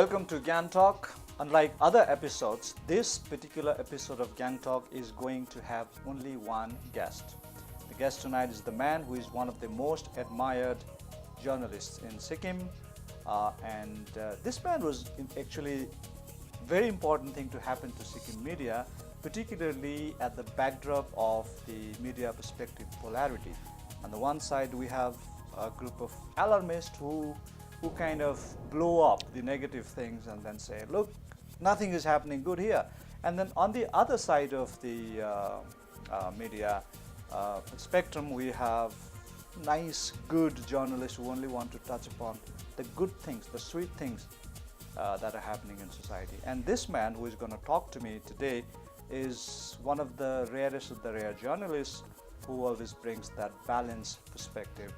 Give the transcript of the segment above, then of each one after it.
Welcome to GYAN Talk. Unlike other episodes, this particular episode of GYAN Talk is going to have only one guest. The guest tonight is the man who is one of the most admired journalists in Sikkim, and this man was actually very important thing to happen to Sikkim media, particularly at the backdrop of the media perspective polarity. On the one side, we have a group of alarmists who kind of blow up the negative things and then say, look, nothing is happening good here. And then on the other side of the media spectrum, we have nice, good journalists who only want to touch upon the good things, the sweet things that are happening in society. And this man who is going to talk to me today is one of the rarest of the rare journalists who always brings that balanced perspective.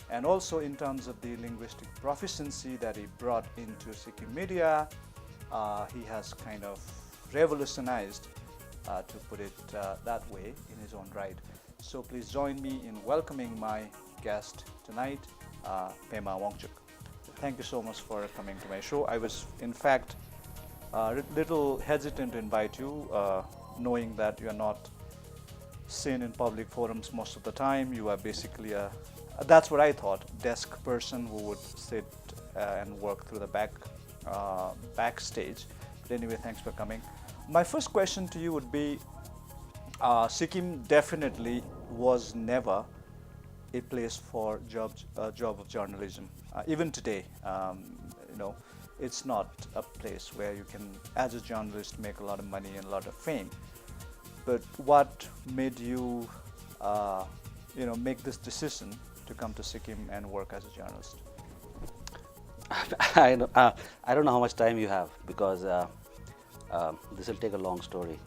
And also in terms of the linguistic proficiency that he brought into Sikkim media, he has kind of revolutionized, to put it that way, in his own right. So please join me in welcoming my guest tonight, Pema Wangchuk. Thank you so much for coming to my show. I was, in fact, a little hesitant to invite you, knowing that you are not seen in public forums most of the time. You are basically a that's what I thought, desk person who would sit and work through the backstage. But anyway, thanks for coming. My first question to you would be, Sikkim definitely was never a place for job of journalism. Even today, it's not a place where you can, as a journalist, make a lot of money and a lot of fame. But what made you, make this decision to come to Sikkim and work as a journalist? I don't know how much time you have, because this will take a long story.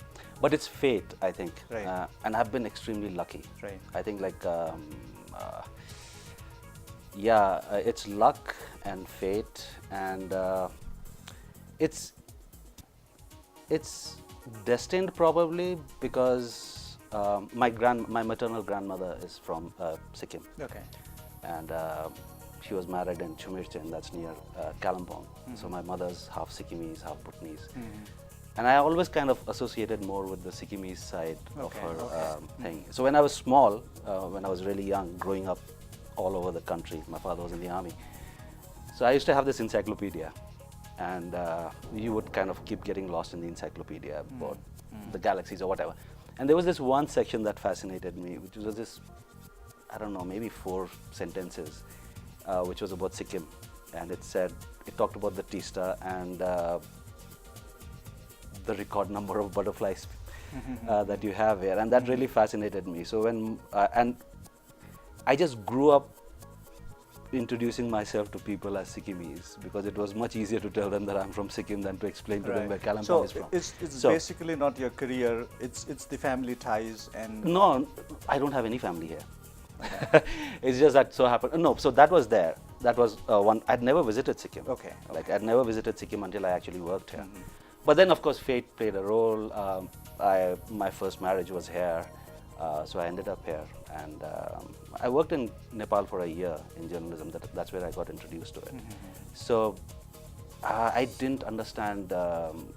But it's fate, I think. Right. And I've been extremely lucky. Right. I think it's luck and fate, and it's destined probably, because my maternal grandmother is from Sikkim. Okay. And she was married in Chumirchen, that's near Kalimpong. Mm-hmm. So my mother's half Sikkimese, half Bhutanese. Mm-hmm. And I always kind of associated more with the Sikkimese side of Okay, her okay. thing. So when I was small, when I was really young, growing up all over the country, my father was in the army. So I used to have this encyclopedia, and you would kind of keep getting lost in the encyclopedia about the galaxies or whatever. And there was this one section that fascinated me, which was this, I don't know, maybe 4 sentences, which was about Sikkim. And it talked about the Tista and the record number of butterflies that you have here. And that really fascinated me. So and I just grew up introducing myself to people as Sikkimese, because it was much easier to tell them that I'm from Sikkim than to explain to them where Kalimpong is from. It's basically not your career, it's the family ties and... No, I don't have any family here. It's just that so happened. No, so that was there. That was one. I'd never visited Sikkim. Okay. Like, I'd never visited Sikkim until I actually worked here. But then, of course, fate played a role. My first marriage was here, so I ended up here. And I worked in Nepal for a year in journalism. That's where I got introduced to it. So I didn't understand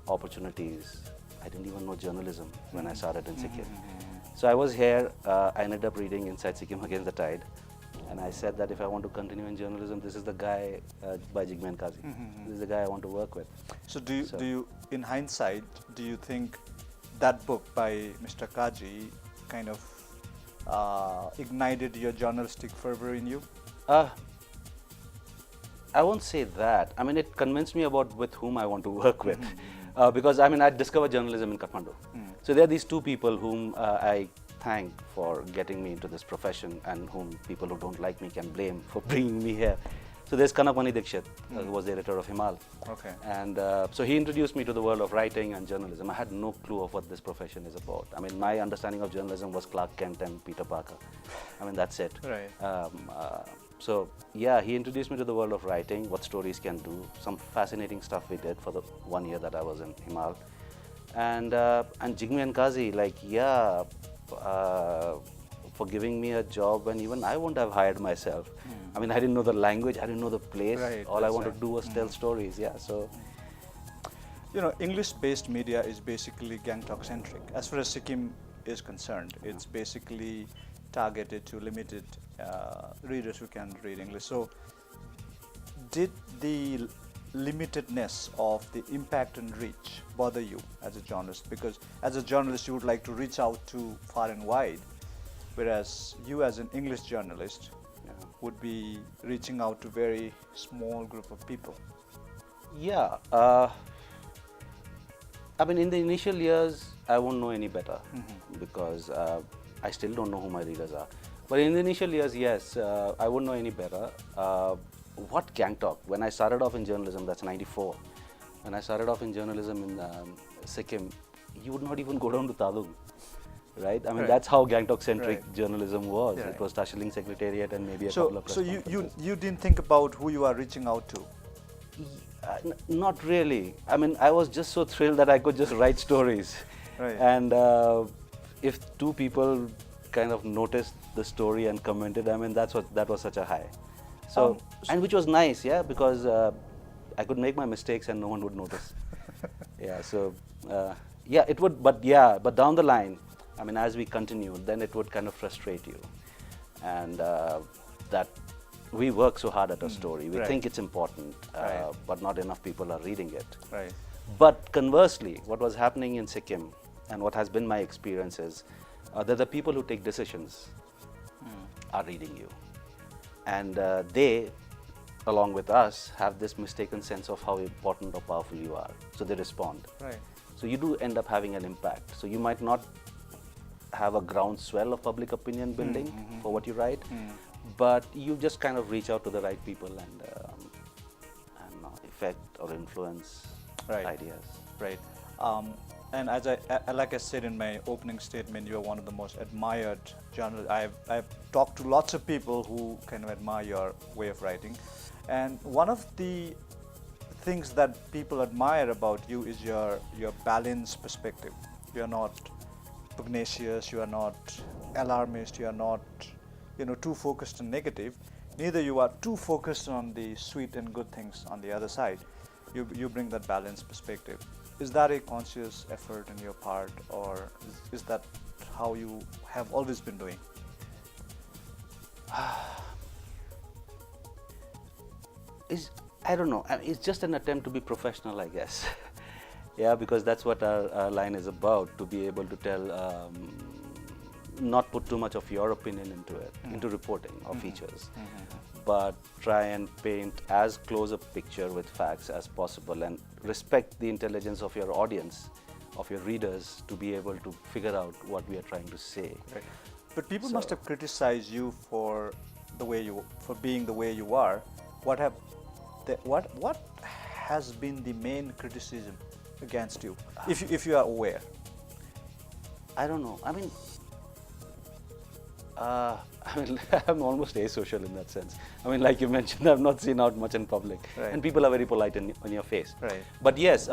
opportunities. I didn't even know journalism when I started in Sikkim. So I was here. I ended up reading Inside Sikkim Against the Tide. And I said that if I want to continue in journalism, this is the guy by GYAN Talk. This is the guy I want to work with. So do you, in hindsight, do you think that book by Mr. Kaji kind of ignited your journalistic fervor in you? I won't say that. I mean, it convinced me about with whom I want to work with. Because, I mean, I discovered journalism in Kathmandu. So there are these 2 people whom I thank for getting me into this profession, and whom people who don't like me can blame for bringing me here. So there's Kanapani Dikshit, who was the editor of Himal. Okay. And so he introduced me to the world of writing and journalism. I had no clue of what this profession is about. I mean, my understanding of journalism was Clark Kent and Peter Parker. I mean, that's it. Right. So yeah, he introduced me to the world of writing, what stories can do, some fascinating stuff we did for the 1 year that I was in Himal. And Jigme Kazi, like, yeah, for giving me a job when even I wouldn't have hired myself. I mean, I didn't know the language, I didn't know the place. Right, All I wanted right. to do was tell stories. Yeah, so You know, English-based media is basically Gangtok-centric. As far as Sikkim is concerned, it's basically targeted to limited readers who can read English. So, did the limitedness of the impact and reach bother you as a journalist? Because as a journalist, you would like to reach out to far and wide, whereas you as an English journalist would be reaching out to very small group of people. Yeah. I mean, in the initial years, I won't know any better because I still don't know who my readers are. But in the initial years, yes, I wouldn't know any better. What Gangtok? When I started off in journalism, that's '94. When I started off in journalism in Sikkim, you would not even go down to Talung, right? I mean, that's how Gangtok-centric journalism was. Yeah, it was Tashiling Secretariat and maybe a couple of press So conferences. you didn't think about who you are reaching out to? Not really. I mean, I was just so thrilled that I could just write stories. Right. And if two people kind of noticed the story and commented, I mean, that was such a high. So, and which was nice, yeah, because I could make my mistakes and no one would notice. Yeah, so, yeah, it would, but down the line, I mean, as we continued, then it would kind of frustrate you. And that we work so hard at a story. We think it's important, but not enough people are reading it. Right. But conversely, what was happening in Sikkim and what has been my experience is that the people who take decisions are reading you. And they, along with us, have this mistaken sense of how important or powerful you are. So they respond. Right. So you do end up having an impact. So you might not have a groundswell of public opinion building for what you write, but you just kind of reach out to the right people and affect or influence ideas. Right. And as like I said in my opening statement, you are one of the most admired journalists. I've talked to lots of people who kind of admire your way of writing, and one of the things that people admire about you is your balanced perspective. You are not pugnacious. You are not alarmist. You are not, too focused on negative. Neither you are too focused on the sweet and good things on the other side. You bring that balanced perspective. Is that a conscious effort on your part, or is that how you have always been doing? I don't know. I mean, it's just an attempt to be professional, I guess. Yeah, because that's what our line is about, to be able to tell, not put too much of your opinion into it, into reporting of features, but try and paint as close a picture with facts as possible and respect the intelligence of your audience, of your readers, to be able to figure out what we are trying to say. Right. But people must have criticized you for being the way you are. What has been the main criticism against you, if you are aware? I don't know. I mean, I'm almost asocial in that sense. I mean, like you mentioned, I've not seen out much in public, and people are very polite on your face. Right. But yes,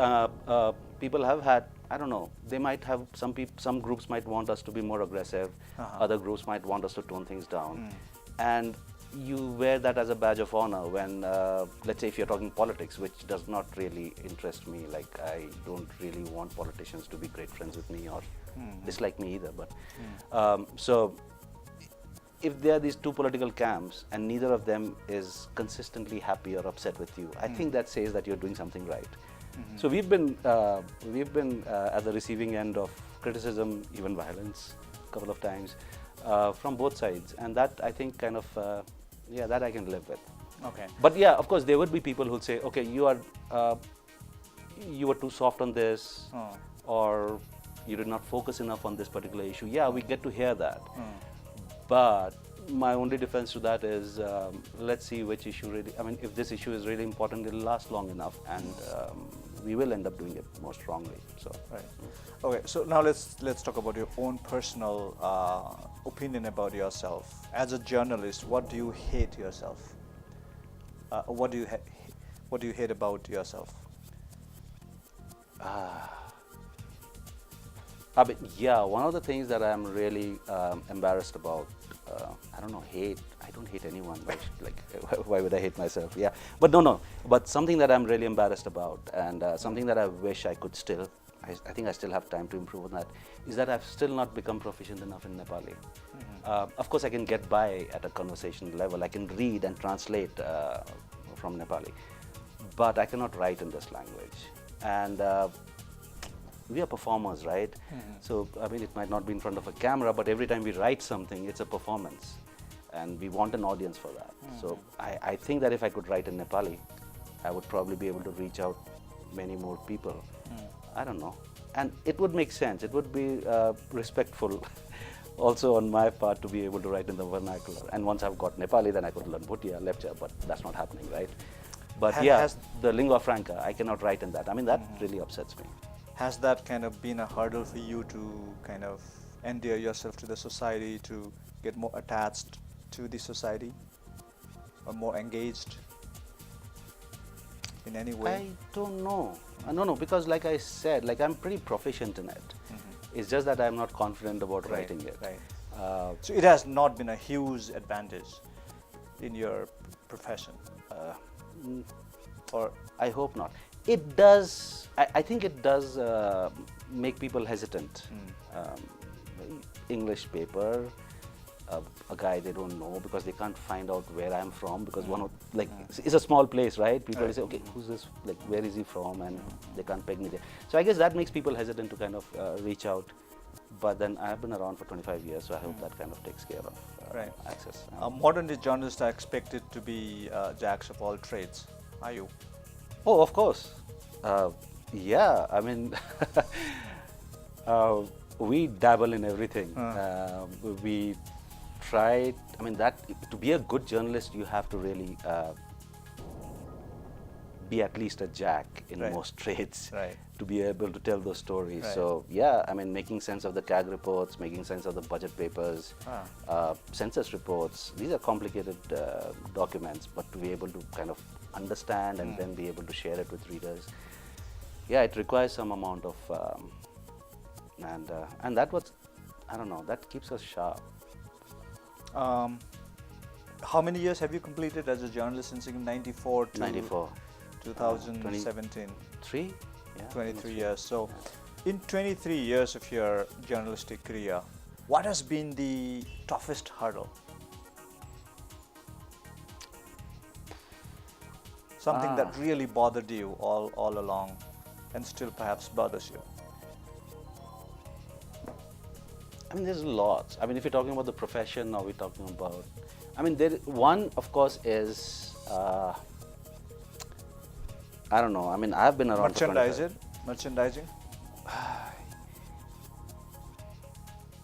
people have had. I don't know. They might have some groups might want us to be more aggressive. Other groups might want us to tone things down, and you wear that as a badge of honor when, let's say, if you're talking politics, which does not really interest me. Like, I don't really want politicians to be great friends with me or dislike me either. But so, if there are these two political camps and neither of them is consistently happy or upset with you, I think that says that you're doing something right. So we've been at the receiving end of criticism, even violence, a couple of times, from both sides, and that I think kind of that I can live with. Okay. But yeah, of course, there would be people who'd say, okay, you were too soft on this, or you did not focus enough on this particular issue. Yeah, we get to hear that. But my only defense to that is, let's see which issue really, I mean, if this issue is really important, it'll last long enough, and we will end up doing it more strongly. So. Right. Okay, so now let's talk about your own personal opinion about yourself. As a journalist, what do you hate yourself? What do you hate about yourself? I mean, yeah, one of the things that I'm really embarrassed about, I don't know, hate. I I don't hate anyone. Why would I hate myself? Yeah, but no. But something that I'm really embarrassed about, and something that I wish I could still, I think I still have time to improve on that, is that I've still not become proficient enough in Nepali. Of course, I can get by at a conversation level. I can read and translate from Nepali, but I cannot write in this language. And we are performers, right? So, I mean, it might not be in front of a camera, but every time we write something, it's a performance. And we want an audience for that. So, I think that if I could write in Nepali, I would probably be able to reach out many more people. I don't know. And it would make sense. It would be respectful also on my part to be able to write in the vernacular. And once I've got Nepali, then I could learn Bhutia, Lepcha, but that's not happening, right? But the lingua franca, I cannot write in that. I mean, that really upsets me. Has that kind of been a hurdle for you to kind of endear yourself to the society, to get more attached to the society, or more engaged in any way? I don't know. No, because like I said, like I'm pretty proficient in it. It's just that I'm not confident about writing it. Right. So it has not been a huge advantage in your profession? Or I hope not. It does, I think it does make people hesitant. English paper, a guy they don't know because they can't find out where I'm from, because it's a small place, right? People will say, okay, who's this, like where is he from, and they can't peg me there. So I guess that makes people hesitant to kind of reach out. But then I've been around for 25 years, so I hope that kind of takes care of access. Modern day journalists are expected to be jacks of all trades. Are you? Oh, of course. Yeah, I mean, we dabble in everything. We try, I mean, to be a good journalist, you have to really be at least a jack in most trades to be able to tell those stories. So, yeah, I mean, making sense of the CAG reports, making sense of the budget papers, census reports, these are complicated documents, but to be able to kind of understand and then be able to share it with readers, yeah, it requires some amount of, and that was, I don't know, that keeps us sharp. How many years have you completed as a journalist since 94 to 94. 2017? 3? Yeah, 23 years. So, in 23 years of your journalistic career, what has been the toughest hurdle? Something that really bothered you all along and still perhaps bothers you? I mean, there's lots. I mean, if you're talking about the profession, or we're talking about, I mean, one, of course, is, I don't know. I mean, I've been around Merchandising?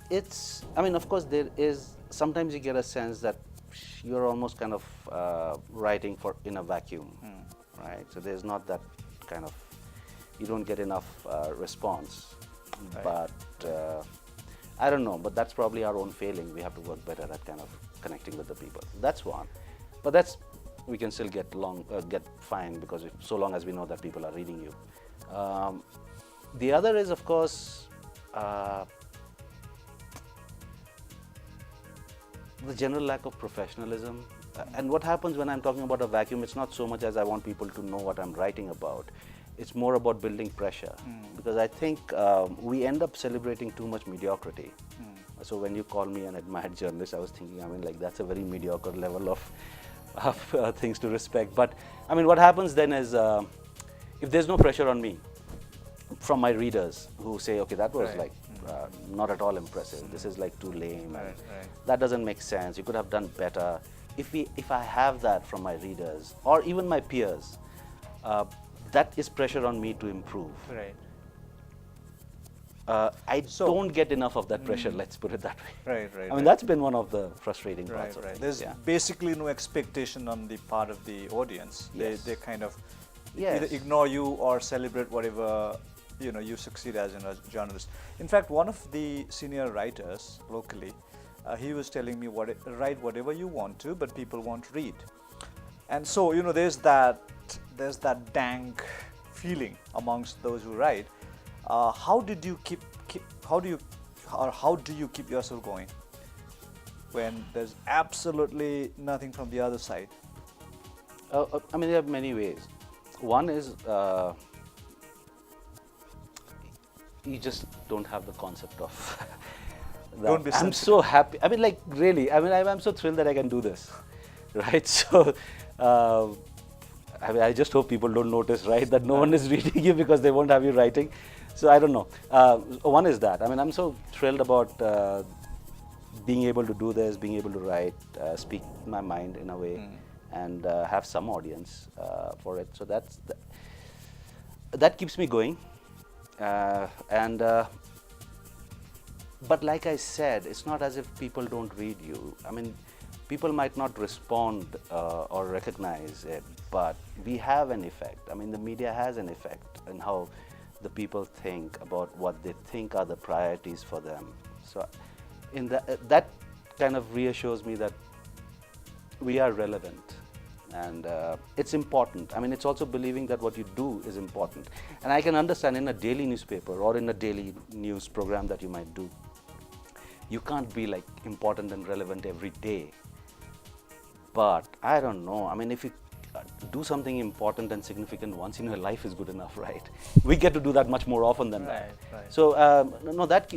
It's, I mean, of course, there is, sometimes you get a sense that you're almost kind of writing in a vacuum, right? So there's not that kind of, you don't get enough response. But I don't know, but that's probably our own failing. We have to work better at kind of connecting with the people. That's one. But that's, we can still get fine, because so long as we know that people are reading you. The other is, of course, the general lack of professionalism. And what happens when I'm talking about a vacuum, it's not so much as I want people to know what I'm writing about. It's more about building pressure, because I think we end up celebrating too much mediocrity. So when you call me an admired journalist, I was thinking, I mean, like, that's a very mediocre level of things to respect. But I mean, what happens then is, if there's no pressure on me from my readers who say, okay, that was like not at all impressive, this is like too lame, that doesn't make sense, you could have done better. If I have that from my readers or even my peers, that is pressure on me to improve. I don't get enough of that pressure, let's put it that way. I mean, that's been one of the frustrating parts of it. There's basically no expectation on the part of the audience. They kind of either ignore you or celebrate whatever you succeed as a journalist. In fact, one of the senior writers locally, he was telling me, write whatever you want to, but people won't read. And so there's that dank feeling amongst those who write. How do you keep yourself going? when there's absolutely nothing from the other side? I mean, there are many ways. One is you just don't have the concept of that. Don't be I'm sensitive. so happy. I mean, like really. I mean, I'm so thrilled that I can do this, right? So, I mean, I just hope people don't notice, right, that no one is reading you because they won't have you writing. So I don't know. One is that. I mean, I'm so thrilled about being able to do this, being able to write, speak my mind in a way, and have some audience for it. So that keeps me going. But like I said, it's not as if people don't read you. I mean, people might not respond or recognize it, but we have an effect. I mean, the media has an effect in how the people think about what they think are the priorities for them. So in that kind of reassures me that we are relevant. And it's important. I mean, it's also believing that what you do is important. And I can understand in a daily newspaper or in a daily news program that you might do, you can't be like important and relevant every day. But I don't know. I mean, if you do something important and significant once in your life is good enough, right? We get to do that much more often than that. Right. So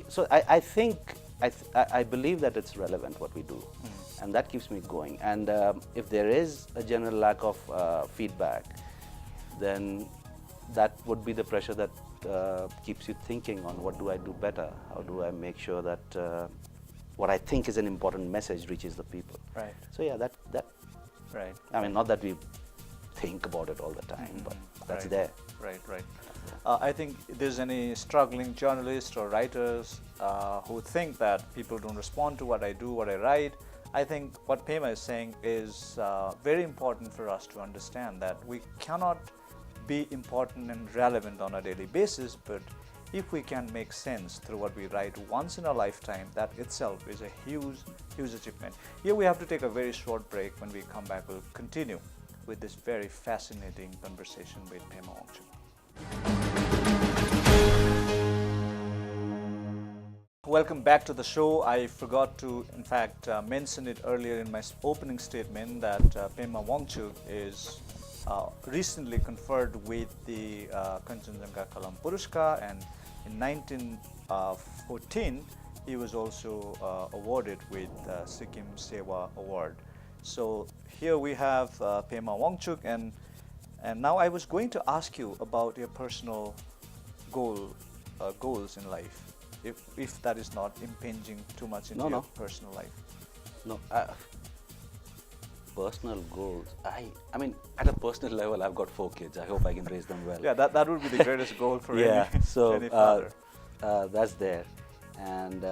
so I think I believe that it's relevant what we do. And that keeps me going. And if there is a general lack of feedback, then that would be the pressure that keeps you thinking on what do I do better? How do I make sure that what I think is an important message reaches the people? Right. So yeah, that Right. I mean, not that we think about it all the time, but that's Right. there. Right. I think if there's any struggling journalists or writers who think that people don't respond to what I do, what I write, I think what Pema is saying is very important for us to understand, that we cannot be important and relevant on a daily basis, but if we can make sense through what we write once in a lifetime, that itself is a huge achievement. Here we have to take a very short break. When we come back, we'll continue with this very fascinating conversation with Pema Wangchuk. Welcome back to the show. I forgot to, in fact, mention it earlier in my opening statement that Pema Wangchuk is recently conferred with the Kanchenjunga Kalam Puruskar, and in 1914 he was also awarded with Sikkim Sewa Award. So here we have Pema Wangchuk, and now I was going to ask you about your personal goals in life, if that is not impinging too much into your personal life. No, personal goals. I mean, at a personal level, I've got 4 kids. I hope I can raise them well. Yeah, that would be the greatest goal for any father. That's there, and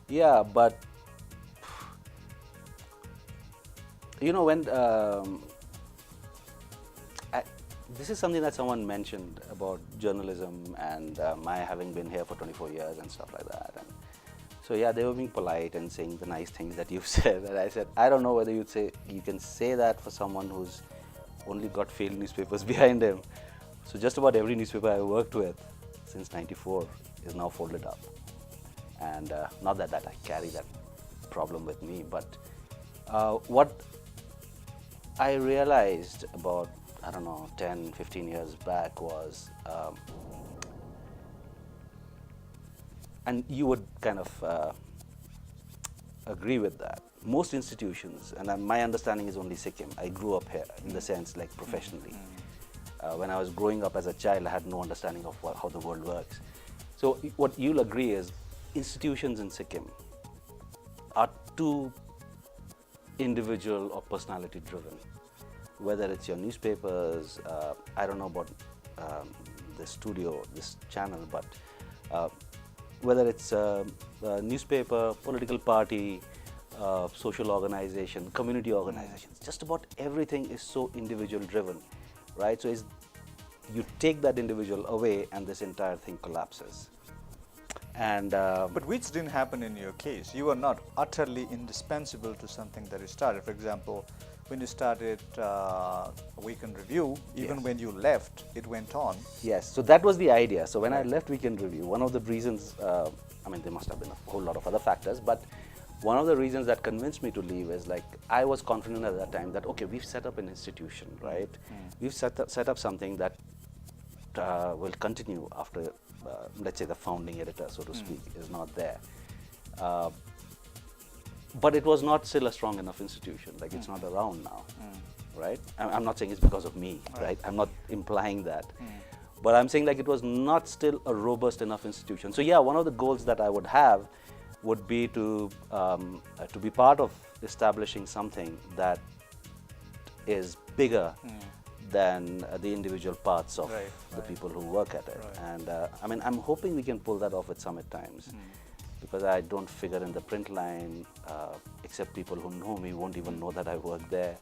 yeah, but you know, when this is something that someone mentioned about journalism and my having been here for 24 years and stuff like that. And so yeah, they were being polite and saying the nice things that you've said. And I said, I don't know whether you can say that for someone who's only got failed newspapers behind him. So just about every newspaper I worked with since '94 is now folded up. And not that I carry that problem with me, but what I realized about, I don't know, 10, 15 years back was, and you would kind of agree with that, most institutions, and my understanding is only Sikkim, I grew up here in the sense like professionally. When I was growing up as a child, I had no understanding of how the world works. So what you'll agree is institutions in Sikkim are too individual or personality driven. Whether it's your newspapers, I don't know about the studio, this channel, but whether it's a newspaper, political party, social organization, community organizations, just about everything is so individual driven, right? So you take that individual away and this entire thing collapses. And but which didn't happen in your case. You were not utterly indispensable to something that you started. For example, when you started Weekend Review, even when you left, it went on. Yes, so that was the idea. So when I left Weekend Review, one of the reasons, I mean, there must have been a whole lot of other factors, but one of the reasons that convinced me to leave is like I was confident at that time that okay, we've set up an institution, right? We've set up something that will continue after, let's say, the founding editor, so to speak, is not there. Uh, but it was not still a strong enough institution. Like it's not around now, right? I'm not saying it's because of me, right? I'm not implying that. But I'm saying like it was not still a robust enough institution. So yeah, one of the goals that I would have would be to be part of establishing something that is bigger than the individual parts of the people who work at it. And I mean, I'm hoping we can pull that off at Summit Times, because I don't figure in the print line, except people who know me won't even know that I work there.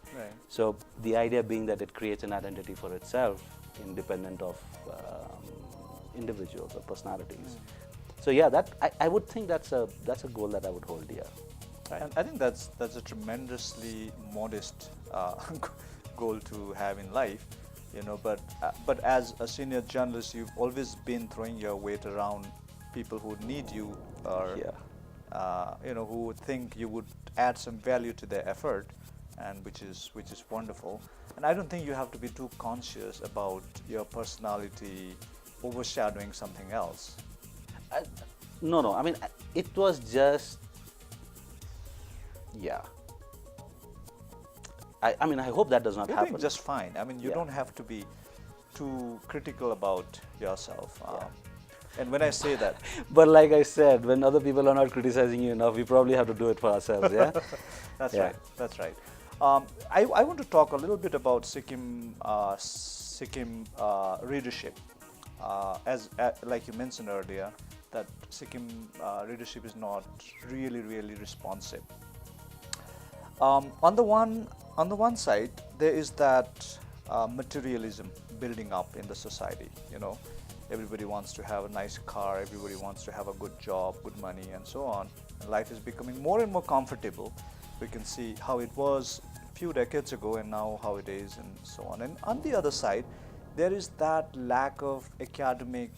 So the idea being that it creates an identity for itself, independent of individuals or personalities. So yeah, that I would think that's a goal that I would hold dear. And I think that's a tremendously modest goal to have in life, you know. But as a senior journalist, you've always been throwing your weight around people who need you, or you know, who would think you would add some value to their effort, and which is wonderful. And I don't think you have to be too conscious about your personality overshadowing something else. No. I mean, it was just, yeah. I mean, I hope that does not You're happen. doing just fine. I mean, you don't have to be too critical about yourself. And when I say that, But like I said, when other people are not criticizing you enough, we probably have to do it for ourselves. Yeah. that's right. That's right. I want to talk a little bit about Sikkim readership. As like you mentioned earlier, that Sikkim readership is not really responsive. On the one side, there is that materialism building up in the society. You know, everybody wants to have a nice car, everybody wants to have a good job, good money, and so on. And life is becoming more and more comfortable. We can see how it was a few decades ago and now how it is, and so on. And on the other side, there is that lack of academic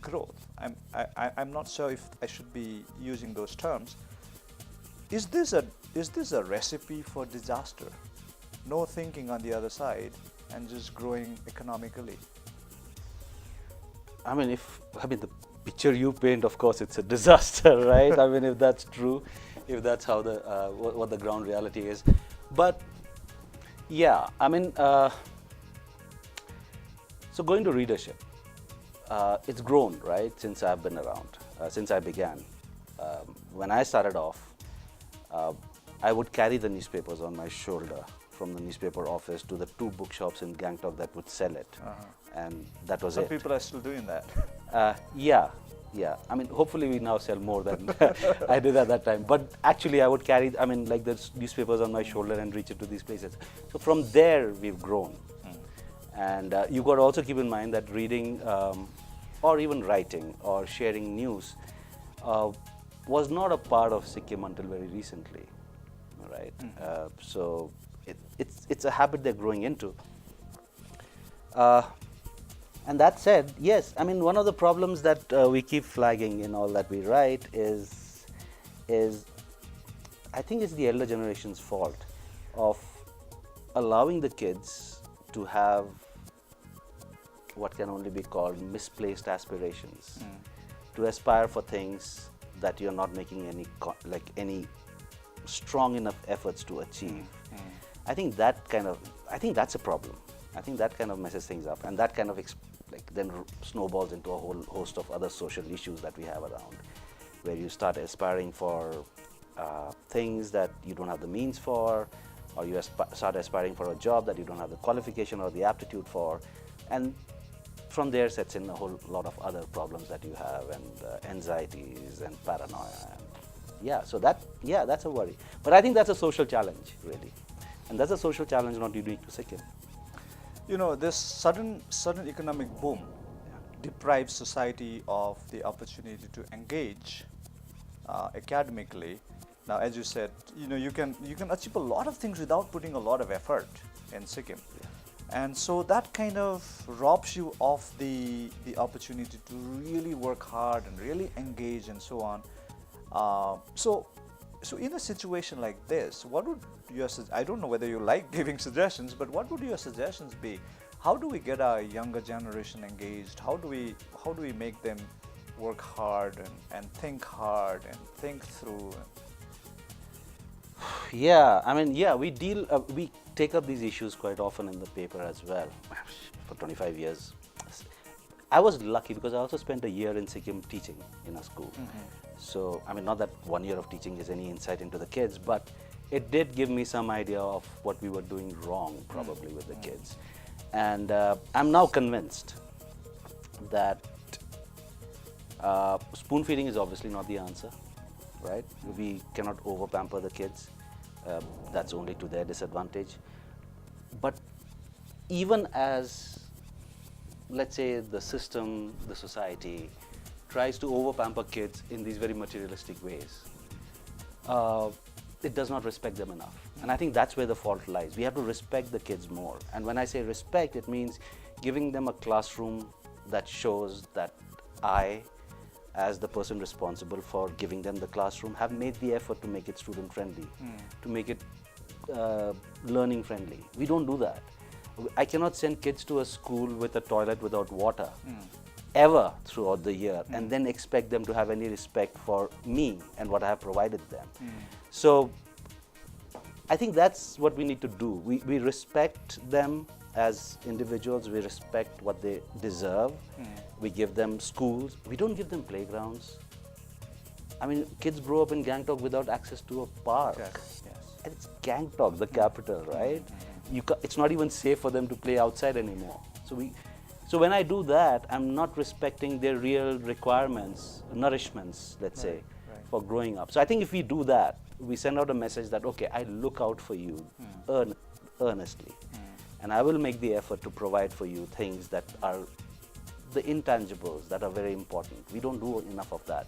growth. I'm not sure if I should be using those terms. Is this a recipe for disaster? No thinking on the other side and just growing economically. I mean, the picture you paint, of course, it's a disaster, right? I mean, if that's true, if that's how the what the ground reality is. But yeah, I mean, so going to readership, it's grown, right, since I've been around, since I began. When I started off, I would carry the newspapers on my shoulder from the newspaper office to the 2 bookshops in Gangtok that would sell it, and that was Some it. people are still doing that. Yeah. I mean, hopefully we now sell more than I did at that time. But actually, I would carry, I mean, like the newspapers on my shoulder and reach it to these places. So from there, we've grown. And you got to also keep in mind that reading, or even writing or sharing news, was not a part of Sikkim until very recently, right? So it's a habit they're growing into. And that said, yes, I mean, one of the problems that we keep flagging in all that we write is I think it's the elder generation's fault of allowing the kids to have what can only be called misplaced aspirations, to aspire for things that you're not making any strong enough efforts to achieve. I think that's a problem. I think that kind of messes things up, and that kind of then snowballs into a whole host of other social issues that we have around, where you start aspiring for things that you don't have the means for, or you start aspiring for a job that you don't have the qualification or the aptitude for, and from there sets in a whole lot of other problems that you have, and anxieties and paranoia. And so that's a worry. But I think that's a social challenge, really, and that's a social challenge not unique to Sikkim. You know, this sudden economic boom deprives society of the opportunity to engage academically. Now, as you said, you know, you can achieve a lot of things without putting a lot of effort in Sikkim. And so that kind of robs you of the opportunity to really work hard and really engage and so on. So in a situation like this, what would your I don't know whether you like giving suggestions, but what would your suggestions be? How do we get our younger generation engaged? How do we make them work hard and think through? Yeah, I mean, yeah, we take up these issues quite often in the paper as well. For 25 years, I was lucky because I also spent a year in Sikkim teaching in a school. So, I mean, not that 1 year of teaching is any insight into the kids, but it did give me some idea of what we were doing wrong, probably, with the kids. And I'm now convinced that spoon feeding is obviously not the answer, right? We cannot over pamper the kids. That's only to their disadvantage. But even as, let's say, the system, the society tries to over pamper kids in these very materialistic ways, it does not respect them enough. And I think that's where the fault lies. We have to respect the kids more. And when I say respect, it means giving them a classroom that shows that I, as the person responsible for giving them the classroom, have made the effort to make it student friendly, to make it learning friendly. We don't do that. I cannot send kids to a school with a toilet without water ever throughout the year and then expect them to have any respect for me and what I have provided them. So I think that's what we need to do. We respect them as individuals, we respect what they deserve. We give them schools, we don't give them playgrounds. I mean, kids grow up in Gangtok without access to a park. Yes. And it's Gangtok, the capital, right? It's not even safe for them to play outside anymore. So when I do that, I'm not respecting their real requirements, nourishments, let's say, for growing up. So I think if we do that, we send out a message that, okay, I look out for you earnestly. And I will make the effort to provide for you things that are the intangibles that are very important. We don't do enough of that.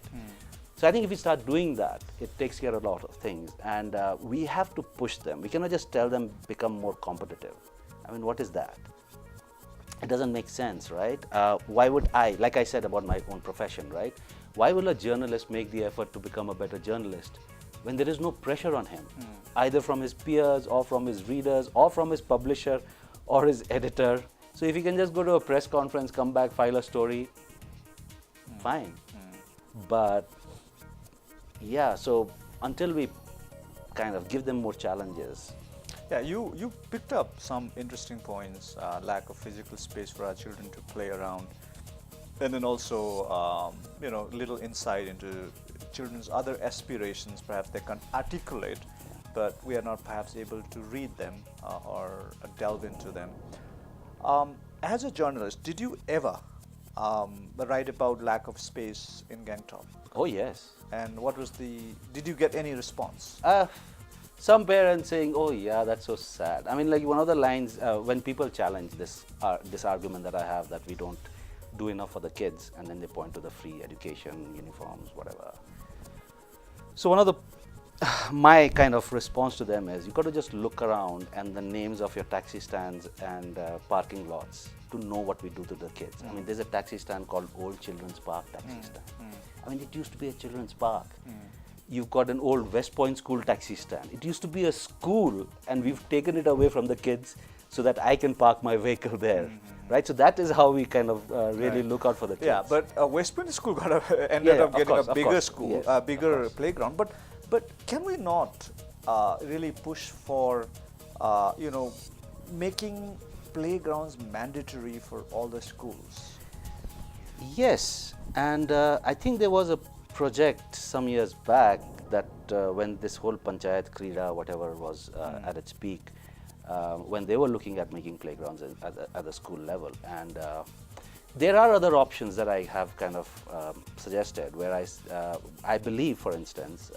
So I think if we start doing that, it takes care of a lot of things. And we have to push them. We cannot just tell them become more competitive. I mean, what is that? It doesn't make sense, right? Why would I, like I said about my own profession, right? Why will a journalist make the effort to become a better journalist when there is no pressure on him, either from his peers or from his readers or from his publisher or his editor? So if he can just go to a press conference, come back, file a story, fine. But yeah, so until we kind of give them more challenges. Yeah, you picked up some interesting points, lack of physical space for our children to play around, and then also, little insight into children's other aspirations, perhaps they can't articulate, but we are not perhaps able to read them or delve into them. As a journalist, did you ever write about lack of space in Gangtok? Oh, yes. And what was did you get any response? Some parents saying, oh yeah, that's so sad. I mean, like one of the lines, when people challenge this argument that I have that we don't do enough for the kids, and then they point to the free education, uniforms, whatever. So one of my kind of response to them is, you got to just look around and the names of your taxi stands and parking lots to know what we do to the kids. I mean, there's a taxi stand called Old Children's Park taxi stand. I mean, it used to be a children's park. You've got an old West Point school taxi stand. It used to be a school, and we've taken it away from the kids so that I can park my vehicle there, right? So that is how we kind of really look out for the kids. Yeah, but West Point school ended up getting a bigger school, yes, bigger playground. But can we not really push for, making playgrounds mandatory for all the schools? Yes, and I think there was a project some years back that when this whole Panchayat Krida, whatever was at its peak, when they were looking at making playgrounds at the school level. And there are other options that I have kind of suggested, where I believe, for instance,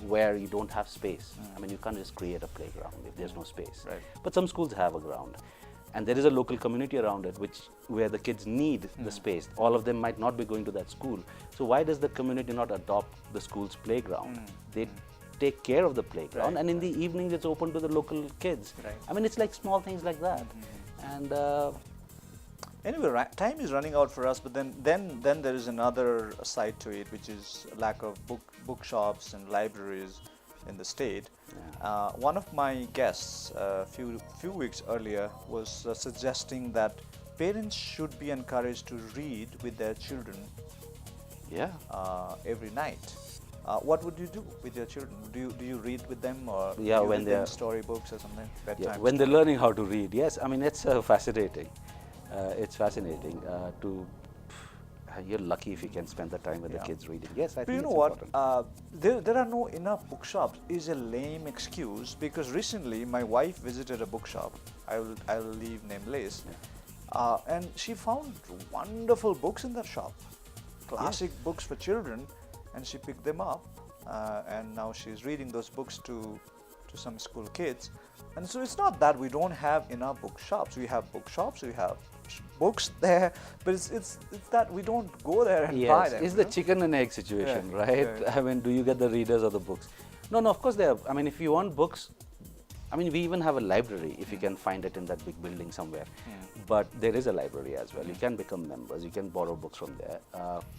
where you don't have space. I mean, you can't just create a playground if there's no space. Right. But some schools have a ground. And there is a local community around it where the kids need the space. All of them might not be going to that school. So why does the community not adopt the school's playground? They take care of the playground, and in the evening it's open to the local kids. Right. I mean, it's like small things like that. And Anyway, time is running out for us, but then there is another side to it, which is lack of bookshops and libraries in the state. One of my guests a few weeks earlier was suggesting that parents should be encouraged to read with their children Yeah. every night. What would you do with your children? Do you read with them, or do Yeah, you when read them they're storybooks or something? yeah, Bedtime when they're story? learning how to read. Yes, I mean it's fascinating. It's fascinating to. You're lucky if you can spend the time with the Yeah. kids reading. Yes, I But you think know it's what? important. There are no enough bookshops is a lame excuse, because recently my wife visited a bookshop. I will leave nameless, and she found wonderful books in that shop, classic books for children, and she picked them up, and now she's reading those books to some school kids. And so it's not that we don't have enough bookshops. We have bookshops, we have books there, but it's that we don't go there and buy Yes, them. it's you the know? chicken and egg situation, Yeah, right? yeah. I mean, do you get the readers or the books? No, of course they are. I mean, if you want books, I mean, we even have a library if you can find it in that big building somewhere. But there is a library as well. You can become members. You can borrow books from there.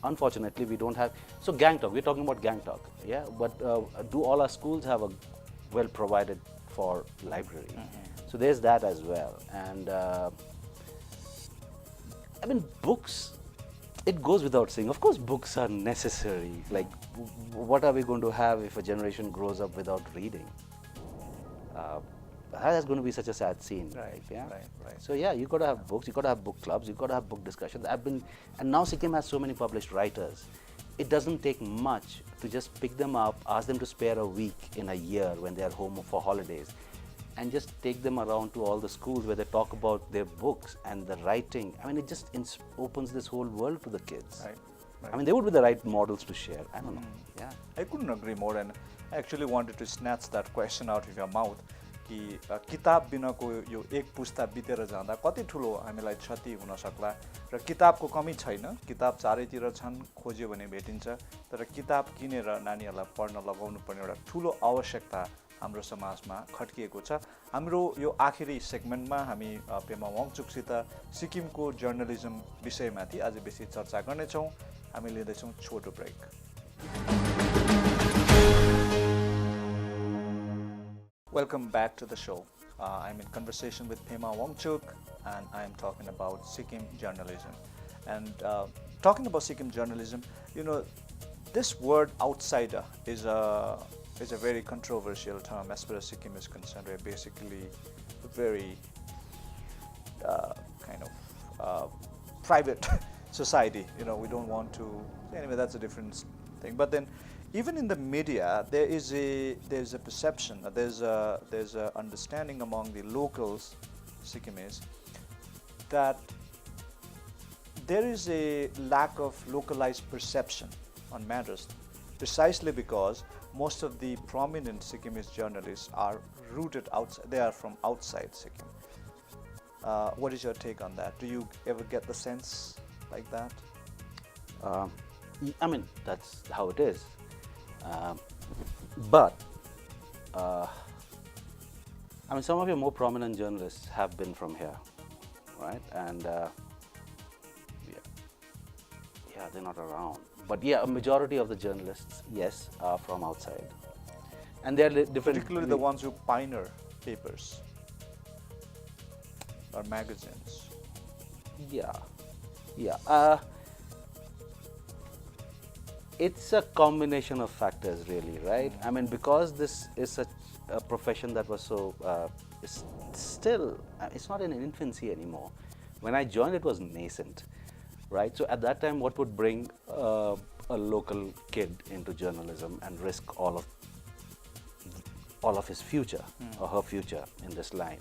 Unfortunately, we don't have. So, Gang Talk. We're talking about Gang Talk, yeah. But do all our schools have a well provided for library? So there's that as well. And I mean, books. It goes without saying. Of course, books are necessary. Like, what are we going to have if a generation grows up without reading? That's going to be such a sad scene, Right, yeah. right. So yeah, you got to have books. You got to have book clubs. You got to have book discussions. And now Sikkim has so many published writers. It doesn't take much to just pick them up, ask them to spare a week in a year when they are home for holidays, and just take them around to all the schools where they talk about their books and the writing. I mean, it just opens this whole world to the kids. Right. I mean, they would be the right models to share. I don't know. Yeah. I couldn't agree more, and I actually wanted to snatch that question out of your mouth. कि किताब बिनाको यो एक पुस्ता बितेर जाँदा कति ठुलो हामीलाई क्षति हुन सक्ला र किताबको कमी छैन, किताब चारैतिर छन्, खोज्यो भने भेटिन्छ, तर किताब किनेर नानीहरूलाई पढ्न लगाउनु पर्ने एउटा ठुलो आवश्यकता हाम्रो समाजमा खट्किएको छ। हाम्रो यो आखिरी सेगमेन्टमा हामी पेमा वाङचुकसित सिक्किमको जर्नलिजम विषयमाथि आज बेसी चर्चा गर्नेछौँ। हामी लिँदैछौँ छोटो break. Welcome back to the show. I'm in conversation with Pema Wangchuk, and I am talking about Sikkim journalism. And talking about Sikkim journalism, you know, this word outsider is a very controversial term as far as Sikkim is concerned. We're basically a very kind of private society. You know, we don't want to. Anyway, that's a different thing. But then, even in the media, there's a perception, there's a understanding among the locals, Sikkimese, that there is a lack of localized perception on matters, precisely because most of the prominent Sikkimese journalists are rooted outside. They are from outside Sikkim. What is your take on that? Do you ever get the sense like that? I mean, that's how it is. But I mean, some of your more prominent journalists have been from here, right? And yeah, they're not around. But yeah, a majority of the journalists, yes, are from outside, and they're different. Particularly the ones who pioneer papers or magazines. Yeah. It's a combination of factors, really, right? I mean, because this is such a profession that was so, it's still, it's not in infancy anymore. When I joined, it was nascent, right? So at that time, what would bring a local kid into journalism and risk all of his future or her future in this line?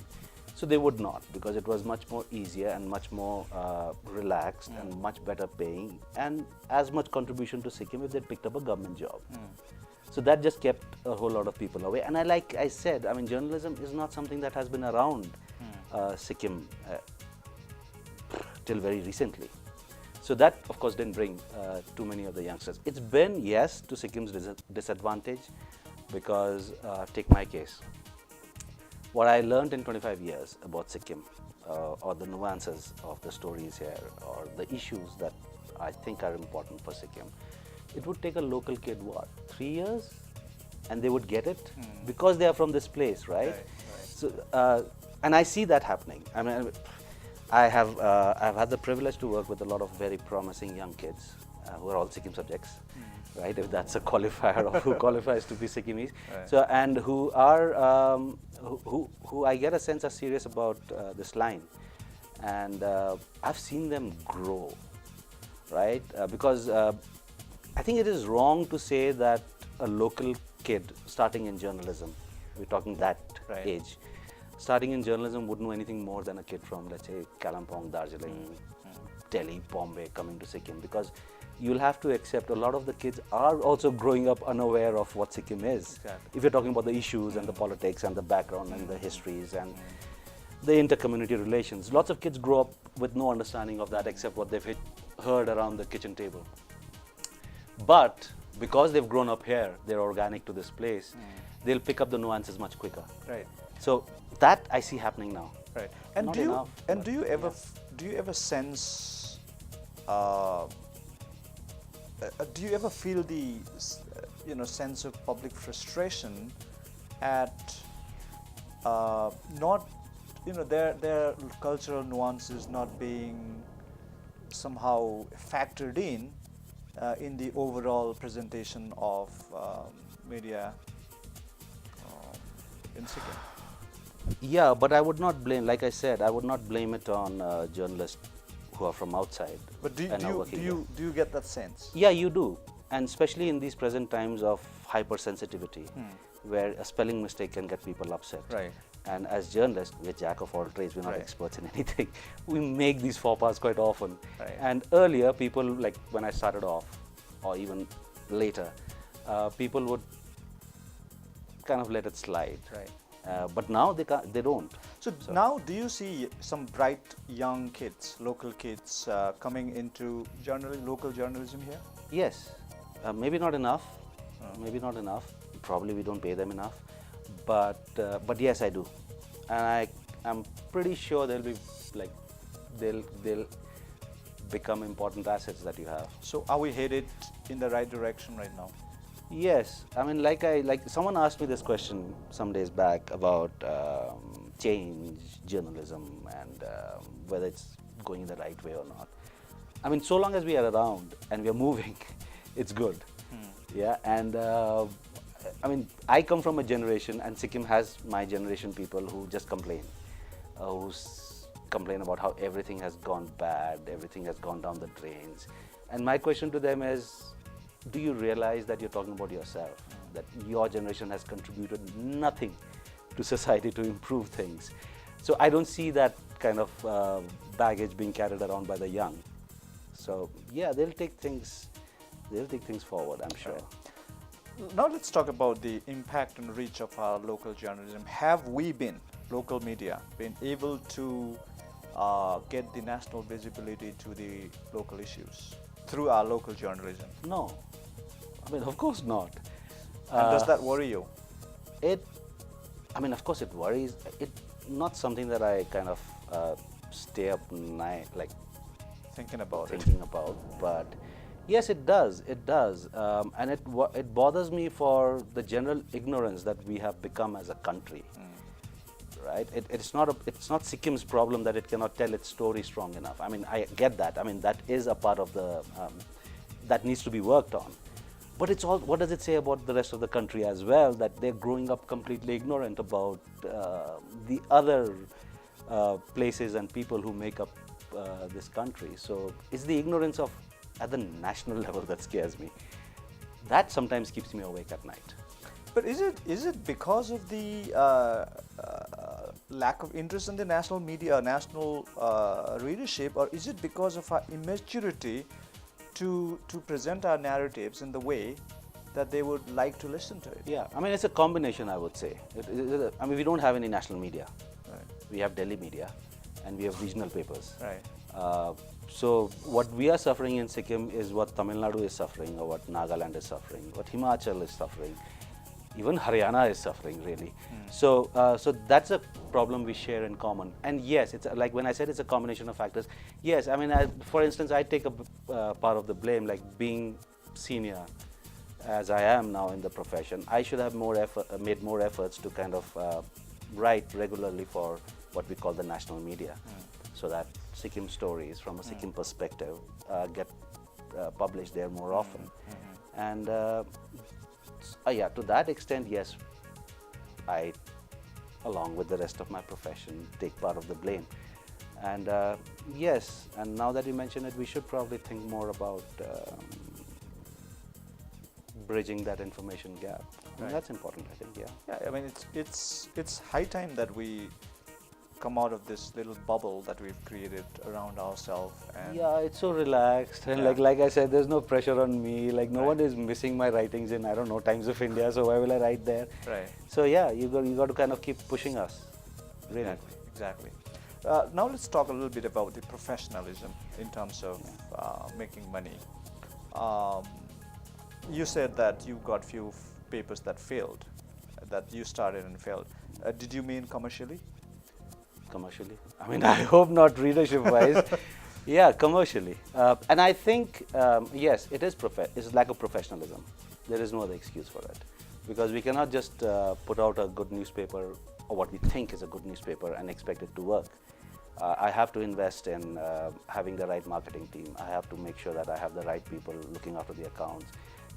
So they would not, because it was much more easier and much more relaxed and much better paying, and as much contribution to Sikkim if they picked up a government job. So that just kept a whole lot of people away. And like I said, I mean, journalism is not something that has been around Sikkim till very recently. So that, of course, didn't bring too many of the youngsters. It's been, yes, to Sikkim's disadvantage, because take my case. What I learned in 25 years about Sikkim or the nuances of the stories here, or the issues that I think are important for Sikkim, it would take a local kid, what, 3 years? And they would get it because they are from this place, right? So, and I see that happening. I mean, I've had the privilege to work with a lot of very promising young kids who are all Sikkim subjects, right? If that's a qualifier of who qualifies to be Sikkimese. So, and who are, who I get a sense are serious about this line. And I've seen them grow, right? Because I think it is wrong to say that a local kid starting in journalism, we're talking that age, starting in journalism would know anything more than a kid from, let's say, Kalampong, Darjeeling, Delhi, Bombay coming to Sikkim, because you'll have to accept a lot of the kids are also growing up unaware of what Sikkim is. If you're talking about the issues and the politics and the background and the histories and the inter-community relations, lots of kids grow up with no understanding of that except what they've heard around the kitchen table. But because they've grown up here, they're organic to this place, they'll pick up the nuances much quicker. Right. So that I see happening now. Right. And Not do you enough, and but do you ever do you ever sense do you ever feel the sense of public frustration at not their cultural nuances not being somehow factored in the overall presentation of media in Sikkim? Yeah, but I would not blame, like I said, I would not blame it on journalists who are from outside. But do you you get that sense? Yeah, you do. And especially in these present times of hypersensitivity, where a spelling mistake can get people upset. Right. And as journalists, we're jack of all trades, we're not experts in anything. We make these faux pas quite often. Right. And earlier, people, like when I started off, or even later, people would kind of let it slide. Right. But now they don't. So now, do you see some bright young kids, local kids, coming into local journalism here? Yes, maybe not enough. Maybe not enough. Probably we don't pay them enough. But yes, I do, and I'm pretty sure they'll become important assets that you have. So are we headed in the right direction right now? Yes, I mean, like someone asked me this question some days back about change, journalism, and whether it's going the right way or not. I mean, so long as we are around and we are moving, it's good. Yeah, and I mean, I come from a generation, and Sikkim has my generation people who just complain, who complain about how everything has gone bad, everything has gone down the drains. And my question to them is, do you realize that you're talking about yourself, that your generation has contributed nothing to society to improve things? So I don't see that kind of baggage being carried around by the young. So yeah, they'll take things forward, I'm sure. Right. Now let's talk about the impact and reach of our local journalism. Have we local media, been able to get the national visibility to the local issues through our local journalism? No, I mean, of course not. And does that worry you? I mean, of course it worries. It's not something that I kind of stay up night like thinking about. But yes, it does. It does, and it bothers me for the general ignorance that we have become as a country. Right? It's not Sikkim's problem that it cannot tell its story strong enough. I mean, I get that. I mean, that is a part of the that needs to be worked on. But it's all. What does it say about the rest of the country as well? That they're growing up completely ignorant about the other places and people who make up this country. So it's the ignorance of at the national level that scares me. That sometimes keeps me awake at night. But is it because of the lack of interest in the national media, national readership, or is it because of our immaturity to present our narratives in the way that they would like to listen to it? Yeah, I mean, it's a combination, I would say. I mean, we don't have any national media. Right. We have Delhi media, and we have regional papers. Right. So what we are suffering in Sikkim is what Tamil Nadu is suffering, or what Nagaland is suffering, what Himachal is suffering. Even Haryana is suffering really. So, so that's a problem we share in common. And yes, it's like when I said it's a combination of factors. Yes, I mean, for instance, I take a part of the blame, like being senior, as I am now in the profession. I should have made more efforts to kind of write regularly for what we call the national media, so that Sikkim stories from a Sikkim perspective get published there more often. And yeah, to that extent, yes, I, along with the rest of my profession, take part of the blame. And yes, and now that you mention it, we should probably think more about bridging that information gap. And that's important, I think. Yeah. Yeah, I mean, it's high time that we come out of this little bubble that we've created around ourselves. And Yeah, it's so relaxed, and like I said, there's no pressure on me. Like no one is missing my writings in, I don't know, Times of India. So why will I write there? Right. So yeah, you got to kind of keep pushing us. Really. Exactly. Now let's talk a little bit about the professionalism in terms of making money. You said that you got few papers that failed, that you started and failed. Did you mean commercially? Commercially, I mean, I hope not readership wise. Yeah, commercially. And I think yes, it's lack of professionalism. There is no other excuse for it, because we cannot just put out a good newspaper, or what we think is a good newspaper, and expect it to work. I have to invest in having the right marketing team. I have to make sure that I have the right people looking after the accounts.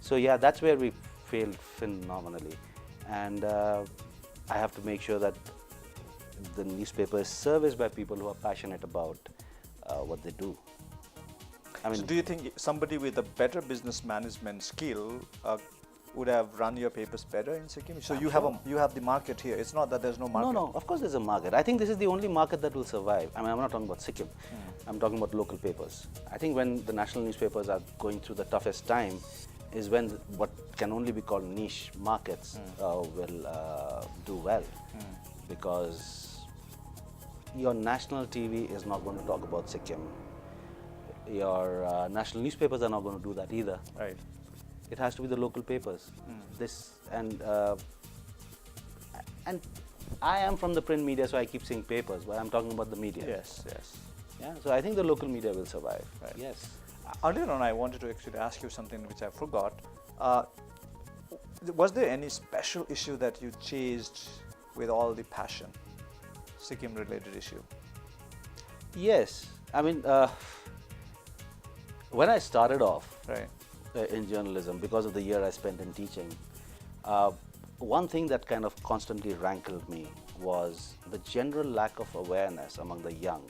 So yeah, that's where we failed phenomenally. And I have to make sure that the newspaper is serviced by people who are passionate about what they do. I mean, so do you think somebody with a better business management skill would have run your papers better in Sikkim? So you have the market here. It's not that there's no market. No, of course there's a market. I think this is the only market that will survive. I mean, I'm not talking about Sikkim. I'm talking about local papers. I think when the national newspapers are going through the toughest time is when what can only be called niche markets will do well, because your national TV is not going to talk about Sikkim. Your national newspapers are not going to do that either. Right. It has to be the local papers. And I am from the print media, so I keep saying papers, but I'm talking about the media. Yes. Yeah. So I think the local media will survive. Right. Yes. Earlier on, I wanted to actually ask you something which I forgot. Was there any special issue that you chased with all the passion? Sikkim-related issue? Yes. I mean, when I started off Right. in journalism, because of the year I spent in teaching, one thing that kind of constantly rankled me was the general lack of awareness among the young.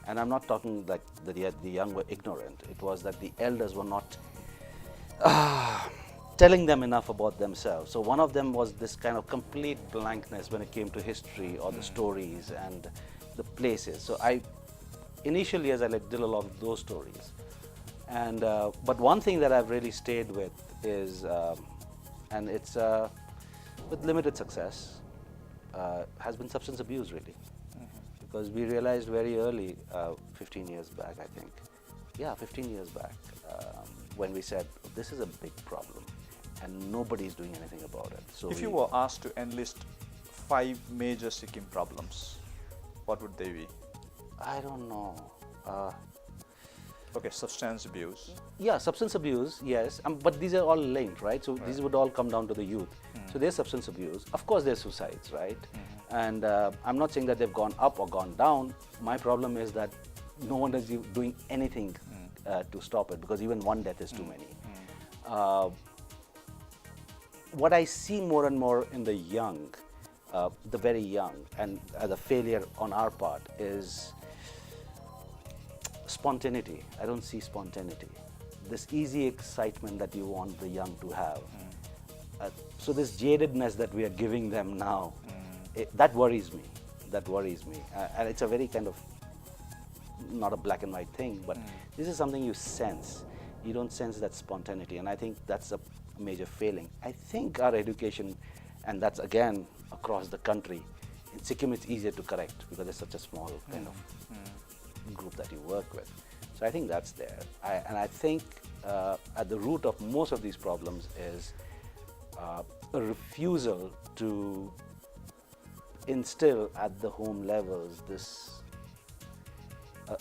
And I'm not talking like the young were ignorant. It was that the elders were not telling them enough about themselves. So one of them was this kind of complete blankness when it came to history or the stories and the places. So I initially, as I did a lot of those stories. And but one thing that I've really stayed with is, and it's with limited success, has been substance abuse really. Because we realized very early, 15 years back, I think. Yeah, 15 years back, when we said, this is a big problem and nobody's doing anything about it. So if you were asked to enlist 5 major Sikkim problems, what would they be? I don't know. Okay, substance abuse. Yeah, substance abuse, yes, but these are all linked, right? So these would all come down to the youth. So there's substance abuse. Of course, there's suicides, right? And I'm not saying that they've gone up or gone down. My problem is that no one is doing anything to stop it, because even one death is too many. What I see more and more in the young, the very young, and as a failure on our part, is spontaneity. I don't see spontaneity. This easy excitement that you want the young to have. So this jadedness that we are giving them now, that worries me. That worries me. And it's a very kind of, not a black and white thing, but this is something you sense. You don't sense that spontaneity, and I think that's a major failing. I think our education, and that's again across the country, in Sikkim it's easier to correct because it's such a small kind of group that you work with. So I think that's there. And I think at the root of most of these problems is a refusal to instill at the home levels this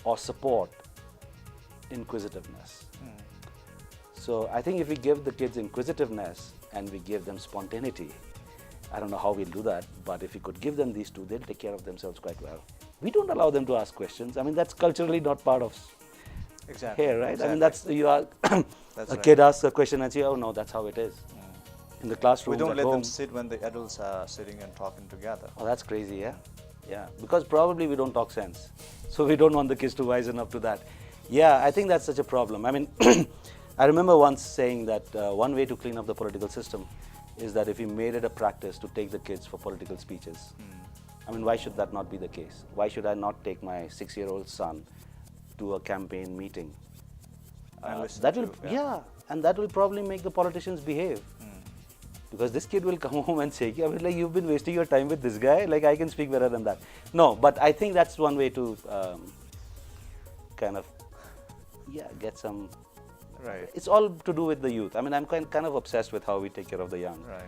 or support inquisitiveness. So I think if we give the kids inquisitiveness and we give them spontaneity, I don't know how we'll do that, but if we could give them these two, they'll take care of themselves quite well. We don't allow them to ask questions. I mean, that's culturally not part of here, right? Exactly. I mean, that's you are That's a right. kid asks a question and say, oh no, that's how it is. In the classroom, We don't at let home, them sit when the adults are sitting and talking together. oh, that's crazy, yeah? Yeah, because probably we don't talk sense. So we don't want the kids to wisen up to that. Yeah, I think that's such a problem. I mean, I remember once saying that one way to clean up the political system is that if we made it a practice to take the kids for political speeches. I mean, why should that not be the case? Why should I not take my 6-year-old son to a campaign meeting? And listen That to, will, and that will probably make the politicians behave. Because this kid will come home and say, I mean, like, you've been wasting your time with this guy, like, I can speak better than that. No, but I think that's one way to kind of, get some, Right. it's all to do with the youth. I mean, I'm kind of obsessed with how we take care of the young. Right.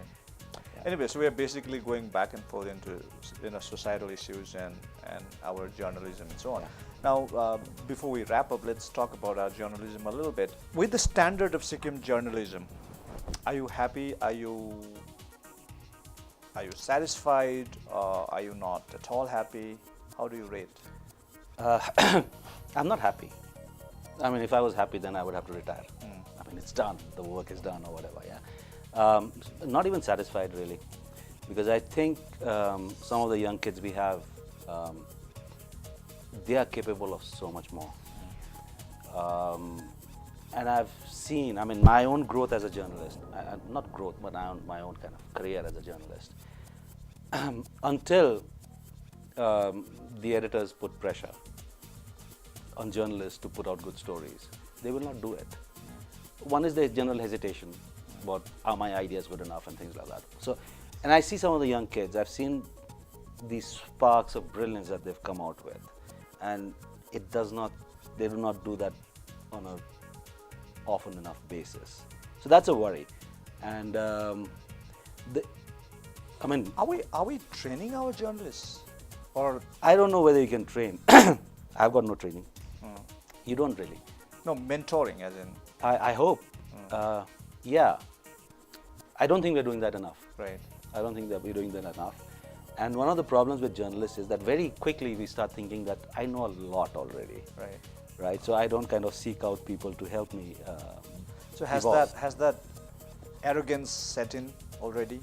Anyway, so we are basically going back and forth into societal issues and our journalism and so on. Now, before we wrap up, let's talk about our journalism a little bit. With the standard of Sikkim journalism, are you happy? Are you satisfied? Are you not at all happy? How do you rate? I'm not happy. I mean, if I was happy, then I would have to retire. I mean, it's done. The work is done or whatever, not even satisfied, really. Because I think some of the young kids we have, they are capable of so much more. And I've seen, I mean, my own growth as a journalist, not growth, but my own kind of career as a journalist. Until the editors put pressure on journalists to put out good stories, they will not do it. One is the general hesitation about are my ideas good enough and things like that. So, and I see some of the young kids, I've seen these sparks of brilliance that they've come out with, and they do not do that on a often enough basis. So that's a worry. And I mean, Are we training our journalists, or I don't know whether you can train. I've got no training. You don't really. no mentoring, as in? I hope. Yeah. I don't think we're doing that enough. Right. I don't think that we're doing that enough. And one of the problems with journalists is that very quickly we start thinking that I know a lot already. Right. Right. So I don't kind of seek out people to help me. So has evolve. that arrogance set in already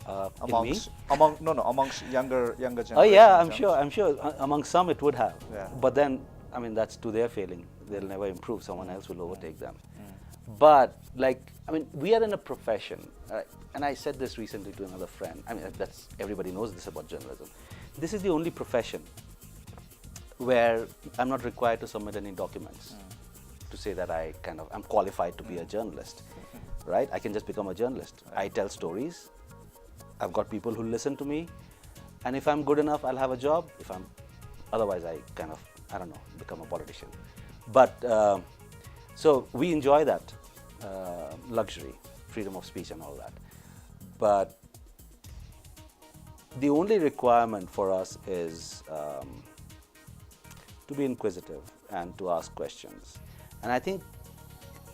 In me? amongst younger generation? Oh yeah, I'm sure. Among some it would have. Yeah. But then, I mean, that's to their failing. They'll never improve. Someone else will overtake them. But like, I mean, we are in a profession, and I said this recently to another friend. I mean, that's everybody knows this about journalism. This is the only profession where I'm not required to submit any documents to say that I'm qualified to be a journalist, right? I can just become a journalist. I tell stories. I've got people who listen to me, and if I'm good enough, I'll have a job. Otherwise, I don't know, become a politician. But so we enjoy that luxury, freedom of speech and all that. But the only requirement for us is to be inquisitive and to ask questions. And I think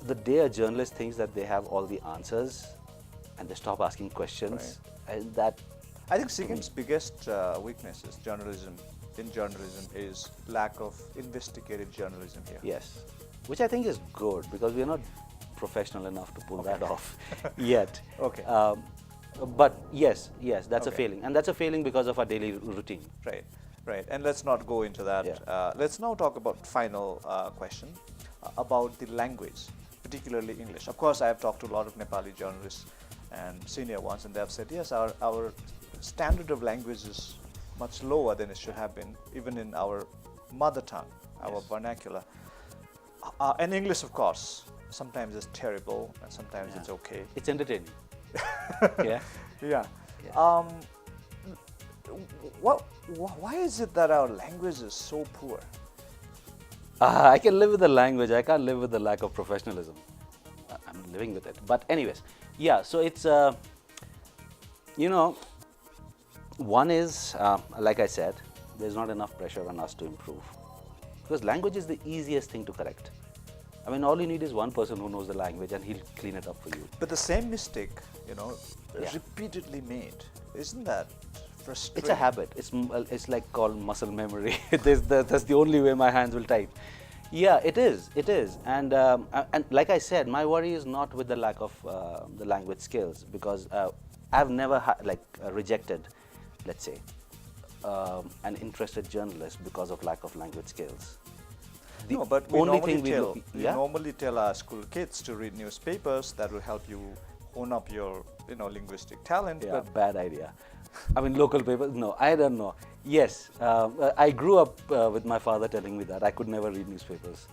the day a journalist thinks that they have all the answers and they stop asking questions, and that I think Sikkim's biggest weakness is journalism is lack of investigative journalism here. yes, which I think is good because we are not professional enough to pull that off yet. Okay. But yes, that's a Okay. failing, and that's a failing because of our daily routine. Right. And let's not go into that. Yeah. Let's now talk about final question about the language, particularly English. Of course, I have talked to a lot of Nepali journalists and senior ones, and they have said, yes, our standard of language is much lower than it should have been, even in our mother tongue, our vernacular. And English, of course, sometimes it's terrible and sometimes it's okay. It's entertaining. Yeah. Yeah. Yeah. Why is it that our language is so poor? I can live with the language. I can't live with the lack of professionalism. I mean, living with it. But anyways, yeah, so it's, you know, one is, like I said, there's not enough pressure on us to improve. Because language is the easiest thing to correct. I mean, all you need is one person who knows the language and he'll clean it up for you. But the same mistake, you know, Yeah. repeatedly made. Isn't that frustrating? It's a habit. It's like called muscle memory. That's the only way my hands will type. Yeah, it is. It is. And like I said, my worry is not with the lack of the language skills, because I've never rejected, let's say, an interested journalist because of lack of language skills. The No, but we only normally thing we tell, do, we yeah? normally tell our school kids to read newspapers. That will help you hone up your, you know, linguistic talent. Yeah, But bad idea. I mean, local papers, no, I don't know. Yes, I grew up with my father telling me that I could never read newspapers.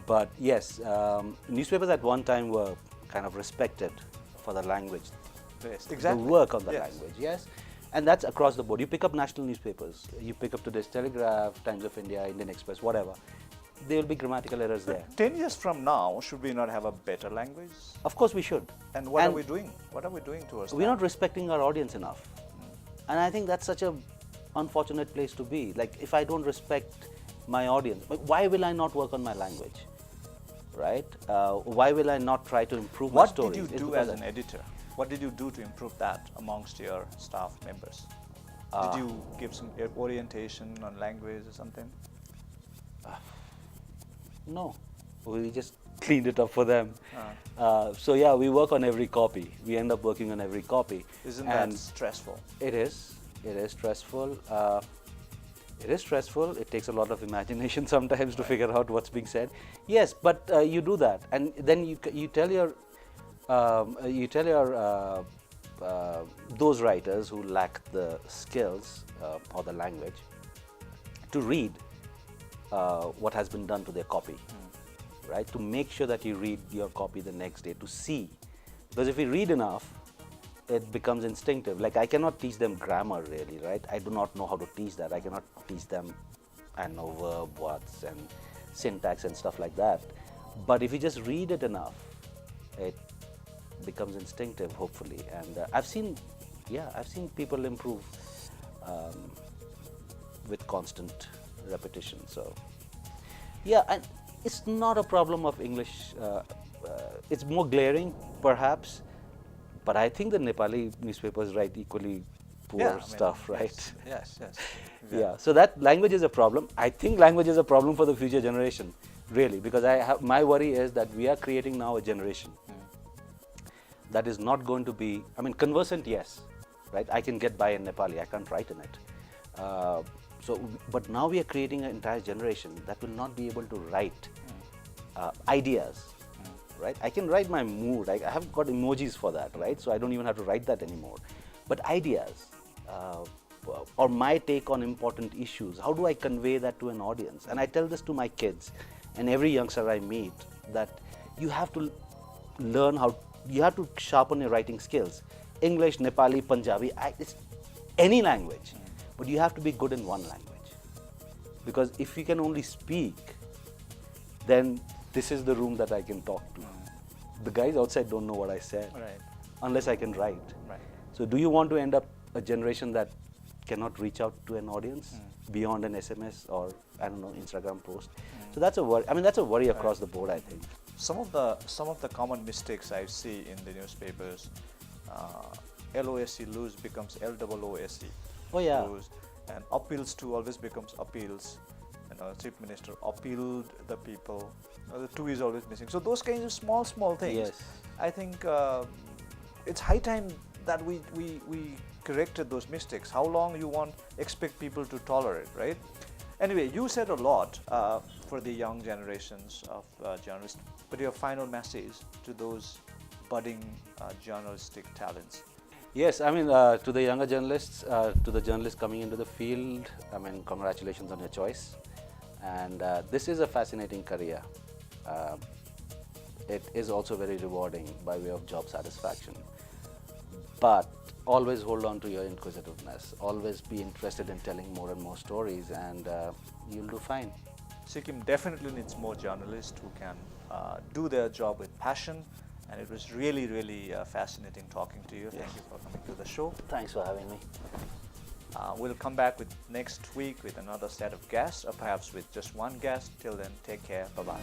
But yes, newspapers at one time were kind of respected for the language, yes, the exactly. work on the Yes. language, yes. And that's across the board. You pick up national newspapers, you pick up today's Telegraph, Times of India, Indian Express, whatever. There will be grammatical errors there. 10 years from now, should we not have a better language? Of course we should. And what are we doing? What are we doing towards We're that? not respecting our audience enough. And I think that's such a unfortunate place to be. Like, if I don't respect my audience, why will I not work on my language? Right? Why will I not try to improve my What stories? did you It's do because as an editor? What did you do to improve that amongst your staff members? Did you give some orientation on language or something? No, we just cleaned it up for them. So yeah, we work on every copy. We end up working on every copy. Isn't And that stressful? It is. It is stressful. It is stressful. It takes a lot of imagination sometimes to figure out what's being said. Yes, but you do that, and then you tell your those writers who lack the skills or the language to read what has been done to their copy, right? To make sure that you read your copy the next day to see, because if you read enough, it becomes instinctive. Like, I cannot teach them grammar really, right? I do not know how to teach that. I cannot teach them, I know, verb, words and syntax and stuff like that. But if you just read it enough, it becomes instinctive, hopefully. And I've seen people improve with constant repetition. So yeah, and it's not a problem of English. It's more glaring, perhaps. But I think the Nepali newspapers write equally poor stuff, right? Yes, yes. Yeah, so that language is a problem. I think language is a problem for the future generation, really, because my worry is that we are creating now a generation that is not going to be, I mean, conversant, yes, right? I can get by in Nepali, I can't write in it. But now we are creating an entire generation that will not be able to write ideas. Right? I can write my mood. I have got emojis for that, right? So I don't even have to write that anymore. But ideas or my take on important issues, how do I convey that to an audience? And I tell this to my kids and every youngster I meet, that you have to learn you have to sharpen your writing skills. English, Nepali, Punjabi, it's any language, but you have to be good in one language. Because if you can only speak, then this is the room that I can talk to. The guys outside don't know what I said, Right. unless I can write. Right. So do you want to end up a generation that cannot reach out to an audience beyond an SMS or, I don't know, Instagram post? So that's a worry. I mean, that's a worry across the board, I think. Some of the common mistakes I see in the newspapers, LOSE lose becomes LOOSE. Oh yeah. Lose, and appeals to always becomes appeals. You know, Chief Minister appealed the people. The two is always missing. So those kinds of small things. Yes. I think it's high time that we corrected those mistakes. How long you expect people to tolerate, right? Anyway, you said a lot for the young generations of journalists, but your final message to those budding journalistic talents. Yes, I mean, to the younger journalists, to the journalists coming into the field, I mean, congratulations on your choice. And this is a fascinating career. It is also very rewarding by way of job satisfaction. But always hold on to your inquisitiveness. Always be interested in telling more and more stories, and you'll do fine. Sikkim definitely needs more journalists who can do their job with passion And it was really, really fascinating talking to you. Thank you for coming to the show. Thanks for having me. We'll come back with next week with another set of guests, or perhaps with just one guest. Till then, take care. Bye-bye.